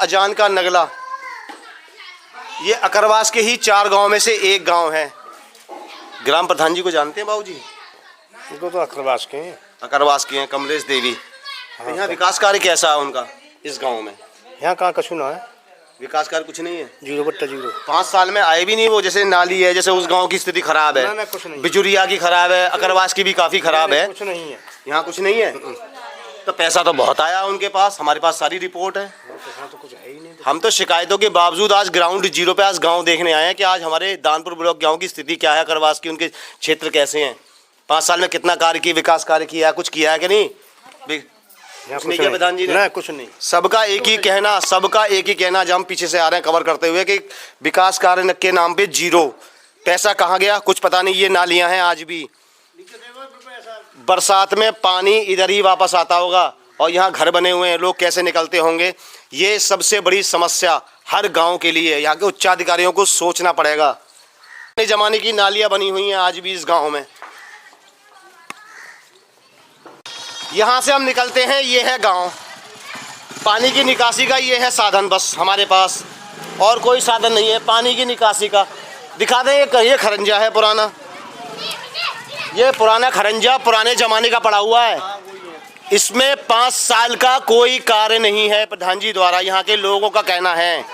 अजान का नगला, ये अकरवास के ही 4 गांव में से एक गांव है। ग्राम प्रधान जी को जानते हैं बाबूजी? इनको तो अकरवास के हैं। अकरवास के हैं, कमलेश देवी। तो यहाँ विकास कार्य कैसा है उनका इस गांव में? यहाँ कहाँ कछु ना है, विकास कार्य कुछ नहीं है, 0/0। 5 साल में आए भी नहीं वो। जैसे नाली है, जैसे उस गांव की स्थिति खराब है, ना कुछ नहीं, बिजुरिया की खराब है, अकरवास की भी काफी खराब है। कुछ नहीं है यहाँ, कुछ नहीं है। तो पैसा तो बहुत आया उनके पास, हमारे पास सारी रिपोर्ट है। यहाँ तो कुछ है ही नहीं। हम तो शिकायतों के बावजूद आज ग्राउंड जीरो पे आज गांव देखने आए हैं कि आज हमारे दानपुर ब्लॉक गांव की स्थिति क्या है, अकरवास की, उनके क्षेत्र कैसे हैं, 5 साल में कितना कार्य किया, विकास कार्य किया है, कुछ किया है कि नहीं? कुछ नहीं किया प्रधान जी ने? कुछ नहीं। सबका एक ही कहना, जब हम पीछे से आ रहे हैं कवर करते हुए, कि विकास कार्य के नाम पे 0 पैसा कहाँ गया कुछ पता नहीं। ये नालियां हैं, आज भी बरसात में पानी इधर ही वापस आता होगा, और यहाँ घर बने हुए हैं, लोग कैसे निकलते होंगे। ये सबसे बड़ी समस्या हर गांव के लिए, यहाँ के उच्चाधिकारियों को सोचना पड़ेगा। पुराने जमाने की नालियां बनी हुई हैं आज भी इस गांव में। यहाँ से हम निकलते हैं, ये है गांव, पानी की निकासी का ये है साधन बस हमारे पास, और कोई साधन नहीं है पानी की निकासी का। दिखा दें, ये खरंजा है पुराना, ये पुराना खरंजा पुराने जमाने का पड़ा हुआ है। इसमें 5 साल का कोई कार्य नहीं है प्रधान जी द्वारा, यहाँ के लोगों का कहना है।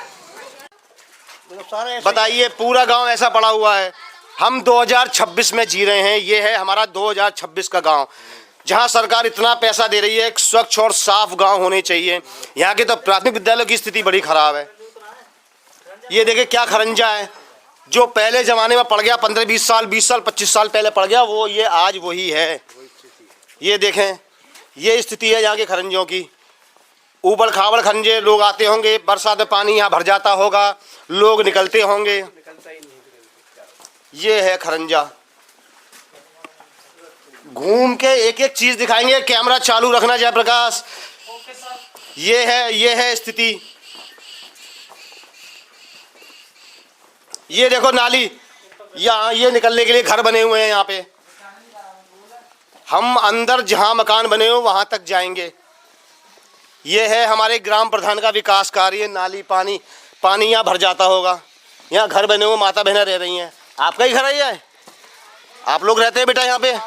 बताइए, पूरा गांव ऐसा पड़ा हुआ है। हम 2026 में जी रहे हैं, ये है हमारा 2026 का गांव, जहां सरकार इतना पैसा दे रही है। एक स्वच्छ और साफ गांव होने चाहिए। यहाँ के तो प्राथमिक विद्यालय की स्थिति बड़ी खराब है। ये देखिए क्या खरंजा है, जो पहले जमाने में पड़ गया, 15-20 साल 20 साल 25 साल पहले पड़ गया, वो ये आज वही है। ये देखें, ये स्थिति है यहाँ के खरंजों की। ऊबड़ खाबड़ खरंजे, लोग आते होंगे, बरसात में पानी यहाँ भर जाता होगा, लोग निकलते होंगे। ये है खरंजा। घूम के एक एक चीज दिखाएंगे, कैमरा चालू रखना जयप्रकाश। ये है स्थिति। ये देखो नाली, यहाँ ये निकलने के लिए घर बने हुए हैं। यहाँ पे हम अंदर जहाँ मकान बने हो वहाँ तक जाएंगे। ये है हमारे ग्राम प्रधान का विकास कार्य। नाली, पानी यहाँ भर जाता होगा, यहाँ घर बने हुए, माता बहनें रह रही हैं। आपका ही घर है ये? आप लोग रहते हैं बेटा यहाँ पे?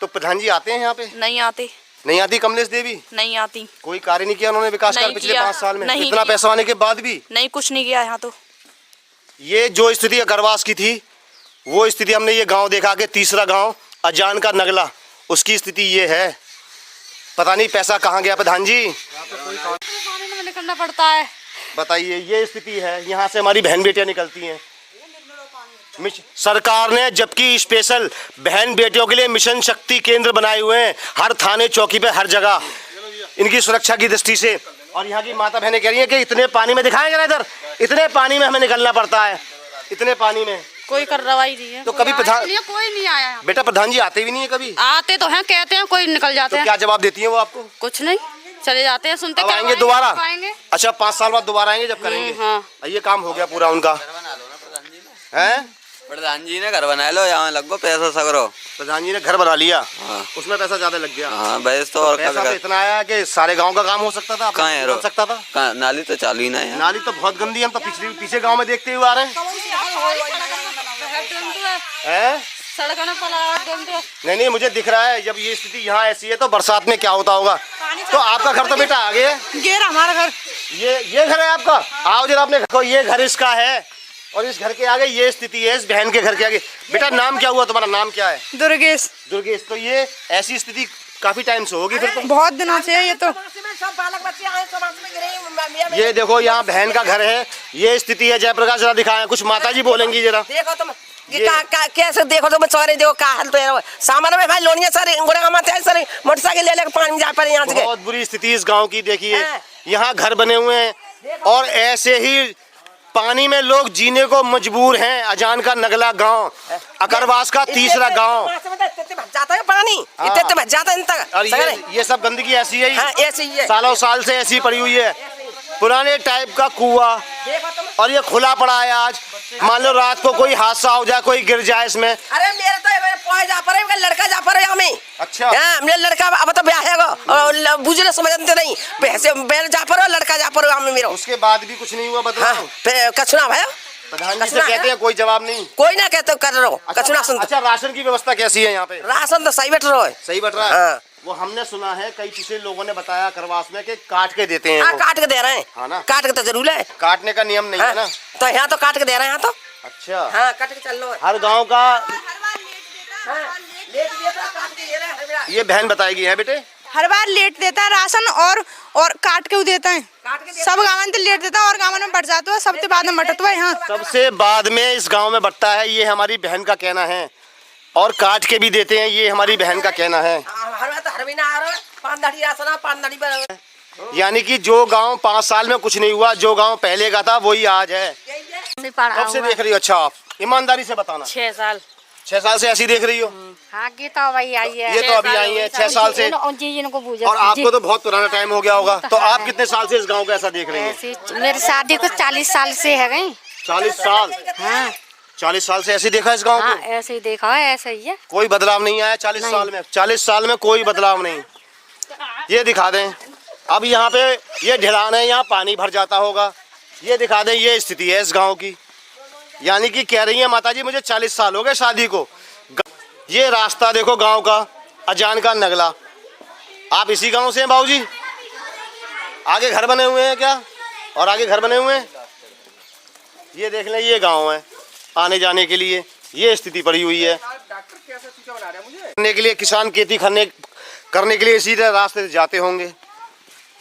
तो प्रधान जी आते हैं यहाँ पे? नहीं आती कमलेश देवी नहीं आती। कोई कार्य नहीं किया उन्होंने विकास कार्य पिछले 5 साल में? इतना पैसा आने के बाद भी नहीं, कुछ नहीं किया यहाँ तो। ये जो स्थिति अकरवास की थी, वो स्थिति हमने ये गांव देखा कि तीसरा गांव अजान का नगला, उसकी स्थिति ये है। पता नहीं पैसा कहाँ गया प्रधान जी। पानी में निकलना पड़ता है। बताइए, ये स्थिति है। यहाँ से हमारी बहन बेटियां निकलती हैं। सरकार ने जबकि स्पेशल बहन बेटियों के लिए मिशन शक्ति केंद्र बनाए हुए हैं, हर थाने चौकी पे, हर जगह, इनकी सुरक्षा की दृष्टि से। और यहाँ की माता बहनें कह रही हैं कि इतने पानी में, दिखाएंगे ना इधर, इतने पानी में हमें निकलना पड़ता है, इतने पानी में। कोई कार्रवाई नहीं है। तो कभी प्रधान, कोई नहीं आया बेटा प्रधान जी आते भी नहीं है कभी? आते तो हैं, कहते हैं, कोई निकल जाते हैं। तो क्या जवाब देती है वो आपको? कुछ नहीं, चले जाते हैं। सुनते आएंगे दोबारा? अच्छा, 5 साल बाद दोबारा आएंगे जब करेंगे। हाँ। ये काम हो गया पूरा उनका है। प्रधान जी ने घर बना लो, यहाँ लगो पैसा सगरो। प्रधान जी ने घर बना लिया। हाँ। उसमें पैसा ज्यादा लग गया। हाँ बस तो और पैसा तो इतना आया कि सारे गांव का काम हो सकता था। कहाँ है सकता था? कहाँ? नाली तो चालू ही ना है। नाली तो बहुत गंदी, हम तो पीछे गांव में देखते हुए आ रहे हैं। नहीं, मुझे दिख रहा है। जब ये स्थिति यहाँ ऐसी है तो बरसात में क्या होता होगा। तो आपका घर तो बेटा आगे है, ये हमारा घर, ये घर है आपका। आओ जरा अपने घर, ये घर इसका है, और इस घर के आगे ये स्थिति है, इस बहन के घर के आगे। बेटा नाम क्या हुआ तुम्हारा? नाम क्या है? दुर्गेश। तो ये ऐसी स्थिति काफी टाइम से होगी फिर तो? बहुत दिनों से है ये तो। ये देखो यहाँ बहन का घर है, ये स्थिति है। जयप्रकाश जरा दिखाएं, कुछ माता जी बोलेंगी जरा। देखो तुम कैसे, देखो तुम सारे, देखो का हाल तो है। सामान में भाई लोनिया सारे सारे मोटरसाइकिल ले लेकर पानी में जा पर यहाँ से। बहुत बुरी स्थिति इस गांव की। देखिए यहाँ घर बने हुए हैं, और ऐसे ही पानी में लोग जीने को मजबूर हैं। अजान का नगला गांव, अकरवास का तीसरा गांव। जाता है पानी, इतने भज जाता है। और ये सब गंदगी ऐसी है, ऐसी ही है, सालों साल से ऐसी पड़ी हुई है। पुराने टाइप का कुआं, और ये खुला पड़ा है। आज मान लो रात को कोई हादसा हो जाए, कोई गिर जाए इसमें। अरे मेरे तो जा पर है, लड़का जा पर है हमें। अच्छा, मेरा लड़का अब तो ब्याह है, बुझले समझते नहीं। बैल जा पर, लड़का जा प्रोग्राम में मेरा उसके बाद भी कुछ नहीं हुआ हाँ बदलाव? कछु ना भाई प्रधान जी से कहते हैं कोई जवाब नहीं। कोई ना कहते कर रहो कछु ना सुनते। अच्छा, राशन की व्यवस्था कैसी है यहाँ पे? राशन तो सही बैठ रहा है। सही बट रहा है? हाँ। वो हमने सुना है, कई पिछले लोगों ने बताया करवास में कि काट के देते हैं हाँ वो। काट के दे रहे हैं। हाँ ना? काट के तो जरूर है। काटने का नियम नहीं है ना? तो यहाँ तो काट के दे रहे हैं यहाँ तो। अच्छा, हाँ काट के चल लो। हर गांव का लेट दिया था, काट के दे रहे हैं मेरा। ये बहन बताएगी है बेटे। हर बार लेट देता है राशन और काट के देता है। सब गाँव में तो लेट देता है और गाँव में बढ़ जाता है, सबसे बाद में बटता है। यहाँ सबसे बाद में इस गांव में बटता है, ये हमारी बहन का कहना है। और काट के भी देते हैं, ये हमारी बहन का कहना है। हर महीना आ रहा है 5 दाढ़ी राशन 5 दाढ़ी पर। यानी कि जो गांव 5 साल में कुछ नहीं हुआ, जो गांव पहले का था वही आज है। कब से देख रही हो? अच्छा, आप ईमानदारी से बताना। 6 साल। 6 साल से ऐसी देख रही हो? हाँ गीता वही आई है। ये तो अभी आई है 6 साल से। और आपको तो बहुत पुराना टाइम हो गया होगा, तो आप कितने साल से इस गांव को ऐसा देख रही हैं? मेरी शादी को 40 साल से है गई। 40 साल? हाँ 40 साल से ऐसे देखा इस गांव हाँ को? ऐसे ही देखा है, ऐसे ही है। कोई बदलाव नहीं आया 40 साल में? 40 साल में कोई बदलाव नहीं। ये दिखा दें, अब यहाँ पे ये ढलान है, यहाँ पानी भर जाता होगा। ये दिखा दें, ये स्थिति है इस गांव की। यानी कि कह रही है माताजी मुझे 40 साल हो गए शादी को। ये रास्ता देखो गांव का, अजान का नगला। आप इसी गांव से हैं बाबूजी? आगे घर बने हुए हैं क्या? और आगे घर बने हुए हैं? ये देख लें, ये गांव है आने जाने के लिए, ये स्थिति पड़ी हुई है। करने के लिए किसान खेती करने के लिए इसी रास्ते से जाते होंगे।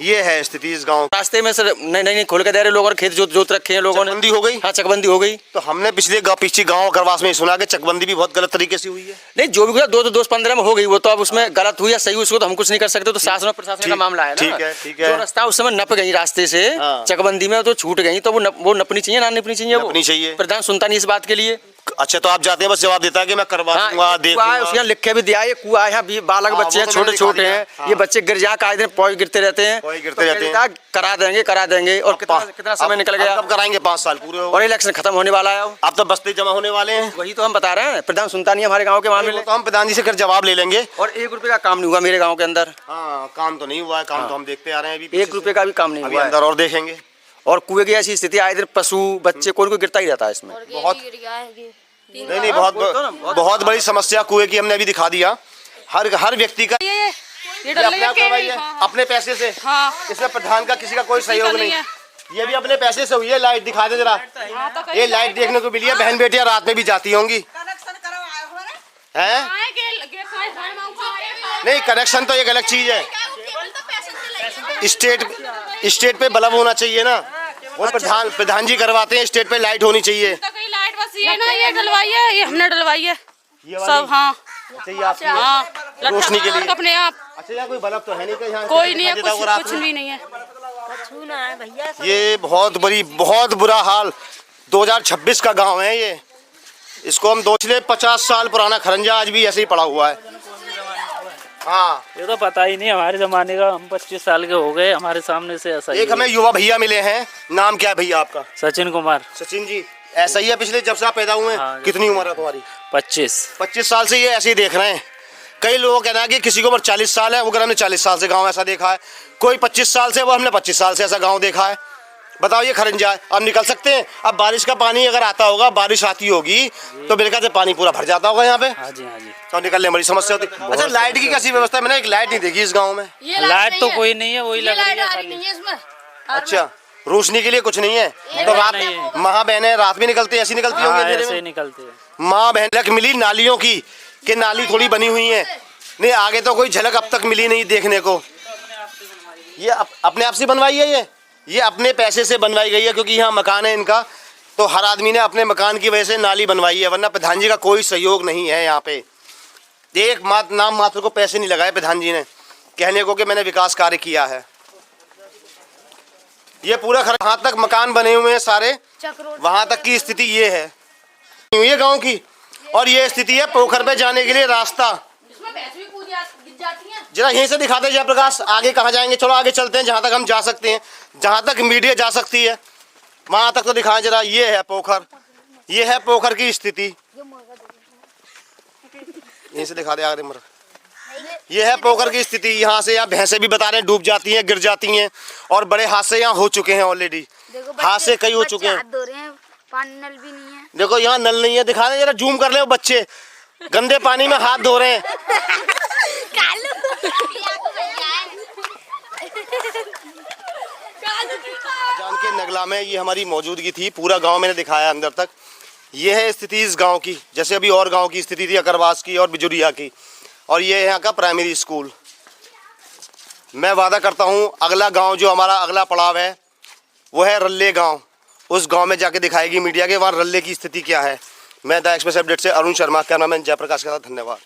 ये है स्थिति इस गांव। रास्ते में सर नहीं खोल के दे रहे लोगों ने, खेत जोत रखे हैं लोगों ने। चकबंदी हो गई? हाँ चकबंदी हो गई। तो हमने पिछले गांव करवास में सुना कि चकबंदी भी बहुत गलत तरीके से हुई है। नहीं जो भी हुआ 2015 में हो गई, वो तो अब उसमें गलत हुई या सही हुई उसको तो हम कुछ नहीं कर सकते, तो शासन और प्रशासन का मामला है ना। ठीक है। जो रास्ता उस समय नप गई रास्ते से हाँ। चकबंदी में तो छूट गई, तो वो नपनी चाहिए ना नपनी चाहिए? नपनी चाहिए। प्रधान सुनता नहीं इस बात के लिए। अच्छा, तो आप जाते हैं बस जवाब देता है कि मैं करवा दूंगा, देखूंगा। उसके लिख के भी दिया, ये कुआ है, यहाँ बालक बच्चे हैं, वो तो छोटे मैंने छोटे दिखा हैं, दिया। ये बच्चे गिर जा आए दिन पॉइंट गिरते रहते हैं, करा देंगे। और कितना समय निकल गया? कब कराएंगे? 5 साल पूरे हो और गए। इलेक्शन खत्म होने वाला है, अब तो बस्ते जमा होने वाले हैं। वही तो हम बता रहे हैं। प्रधान सुनता नहीं है हमारे गाँव के मामले में। तो हम प्रधान जी से कर जवाब ले लेंगे। और 1 रुपए का काम नहीं हुआ मेरे गांव के अंदर। हाँ, काम तो नहीं हुआ है, काम तो हम देखते आ रहे हैं अभी। 1 रुपए का भी काम नहीं अभी हुआ है। अंदर और देखेंगे। और कुएं की ऐसी स्थिति आए दिन पशु बच्चे कोई गिरता ही रहता है इसमें। नहीं, बहुत बड़ी समस्या कुएं की हमने अभी दिखा दिया। हर व्यक्ति का ये अपने आप करवाई है, अपने पैसे से। हाँ। इसमें प्रधान का किसी का कोई सहयोग नहीं। ये भी अपने पैसे से हुई है। लाइट दिखा दे जरा। ये लाइट देखने को मिली है। बहन बेटियां रात में भी जाती होंगी हैं? नहीं, कनेक्शन तो एक अलग चीज है। स्टेट पे बल्ब होना चाहिए ना। वो प्रधान जी करवाते हैं, स्टेट पे लाइट होनी चाहिए। लाइट बस ये ना, ये डलवाई है, ये हमने डलवाई है सब। हाँ अच्छा, ये आपकी है? हाँ, रोशनी के लिए अपने आप। अच्छा, यहाँ कोई बल्ब तो है नहीं कहीं? कोई नहीं है, कुछ भी नहीं है। ये बहुत बुरा हाल। 2026 का गांव है ये। इसको हम पिछले 50 साल पुराना खरंजा आज भी ऐसे ही पड़ा हुआ है। हाँ, ये तो पता ही नहीं हमारे जमाने का। हम 25 साल के हो गए, हमारे सामने से ऐसा ही एक हमें युवा भैया मिले हैं। नाम क्या है भैया आपका? सचिन कुमार। सचिन जी, ऐसा ही है पिछले जब से आप पैदा हुए हैं? हाँ। कितनी उम्र है तुम्हारी? 25 साल से ये ऐसे ही देख रहे हैं। कई लोगों का कहना है कि किसी को उम्र 40 साल है, वो अगर हमने 40 साल से गांव ऐसा देखा है। कोई 25 साल से, वो हमने 25 साल से ऐसा गांव देखा है। बताओ, ये खरंजा है, अब निकल सकते हैं? अब बारिश का पानी अगर आता होगा, बारिश आती होगी तो मेरे ख्याल से पानी पूरा भर जाता होगा यहाँ पे। हाँ जी, हाँ जी। तो निकलने में बड़ी समस्या होती है। अच्छा, लाइट की कैसी व्यवस्था है? मैंने एक लाइट नहीं देखी इस गाँव में। लाइट तो कोई नहीं है, वही लग रही है खाली। अच्छा, रोशनी के लिए कुछ नहीं है? तो रात माँ बहनें रात में निकलती ऐसी निकलती हाँ, होंगी? ऐसे ही निकलते हैं। माँ बहन झलक मिली नालियों की कि नाली थोड़ी बनी हुई है, नहीं आगे तो कोई झलक अब तक मिली नहीं देखने को। ये अपने आप से बनवाई है? ये अपने पैसे से बनवाई गई है, क्योंकि यहाँ मकान है इनका, तो हर आदमी ने अपने मकान की वजह से नाली बनवाई है, वरना प्रधान जी का कोई सहयोग नहीं है यहाँ पे। एक नाम मात्र को पैसे नहीं लगाए प्रधान जी ने कहने को कि मैंने विकास कार्य किया है। ये पूरा वहाँ तक मकान बने हुए हैं सारे, वहाँ तक की स्थिति ये है ये गांव की। और ये स्थिति है पोखर पे जाने के लिए रास्ता। जरा यहीं से दिखाते जयप्रकाश, आगे कहाँ जाएंगे? चलो आगे चलते हैं, जहाँ तक हम जा सकते हैं, जहाँ तक मीडिया जा सकती है वहाँ तक तो दिखाएं जरा। ये है पोखर, ये है पोखर की स्थिति। यहीं से दिखा दे आगे मर। ये है पोखर की स्थिति। यहाँ से यहाँ भैंसे भी बता रहे हैं डूब जाती हैं, गिर जाती हैं, और बड़े हादसे यहाँ हो चुके हैं ऑलरेडी। हादसे कई हो चुके हैं। पानी नल भी नहीं है। देखो यहाँ नल नहीं है, दिखा दे जरा, जूम कर ले। वो बच्चे गंदे पानी में हाथ धो रहे हैं। जान के नगला में ये हमारी मौजूदगी थी, पूरा गांव मैंने दिखाया अंदर तक। ये है स्थिति इस गांव की, जैसे अभी और गांव की स्थिति थी अकरवास की और बिजुरिया की, और ये यहाँ का प्राइमरी स्कूल। मैं वादा करता हूँ अगला गांव जो हमारा अगला पड़ाव है वो है रल्ले गांव। उस गांव में जाके दिखाएगी मीडिया के वहाँ रल्ले की स्थिति क्या है। मैं द एक्सप्रेस अपडेट से अरुण शर्मा, कैमरामैन जयप्रकाश के साथ, धन्यवाद।